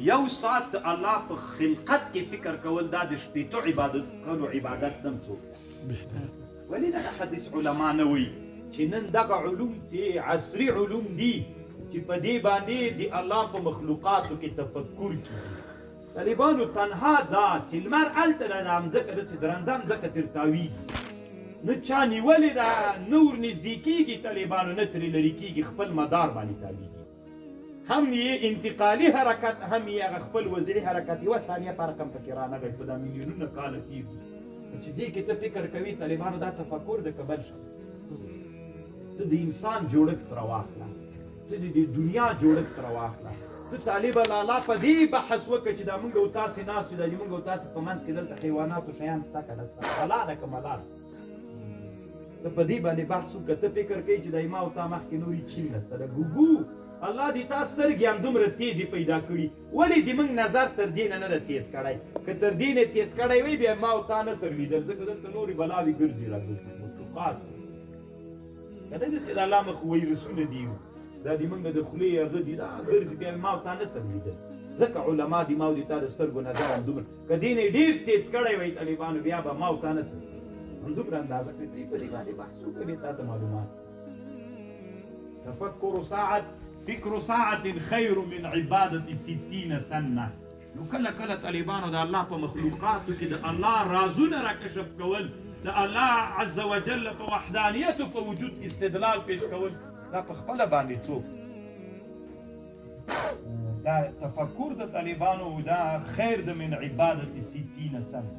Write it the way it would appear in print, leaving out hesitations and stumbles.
یو ساعت د الله په خلقت کې فکر کول دا د شپېتو عبادت کولو عبادت نم څوک ولې دا حدیث علما نه وایي چې نن دغه علوم چې عصري علوم دي چې په دې باندې د الله په مخلوقاتو کې تفکر کیږي طالبانو تنها دا چې لمر هلته ده د مځکه داسې درنده مځکه ترې تاویږي نه چا نیولې ده نه ور نږدې کېږي طالبانو نه ترې لرې کېږي خپل مدار باندې تاویږي هم یې انتقالي حرکت هم یې هغه خپل وضعي حرکت یوه ثانیه په رقم پکې رانغی په دا میلیونونه کاله تېر دي چې دې کې ته فکر کوي طالبانو دا تفکر د کبل شه ته د انسان جوړښت راواخله ته د دنیا جوړښت راواخله ته طالب لالا په دې بحث وکړه چې دا موږ او تاسې ناست یو دا موږ او تاسې په منځ کې دلته حیوانات او شیان سته که نه سته حلال ده که ملال ته په دې باندې بحث وکړه ته فکر کوي چې دا ما او تا مخکې نورې چین نسته د ګوګو الله دې تا سترګې هم دومره تیزې پیدا کړي ولې دې موږ نظر تر دې نه ده تیز کړی که تر دې نه تیز کړی وی بیا ما او تا نه سر لیدل ځکه دلته نورې بلاوې ګرځي مخلوقات که نه داسې د الله مخ ویرسونه دي دا د موږ د خولې هغه دي دا ګرځي بیا ما او تا نه سر لیدل ځکه علما دي ما او دې تا د سترګو نظر هم دومره که دې نه ډېر تیز کړی وی طالبانو بیا به ما او تا نه سر همدومره اندازه کړې ته یې په دې باندې بحث وکړې تا ته معلومات تفکر ساعت فکر ساعت خیر من عبادت 60 سنه نو کله کله طالبانو د الله په مخلوقاتو کې د الله رازونه راکشف کول د الله عز وجل په وحدانیتو په وجود استدلال پیش کول دا په خپله باندې څوک دا تفکر د طالبانو دا خیر د من عبادت 60 سنه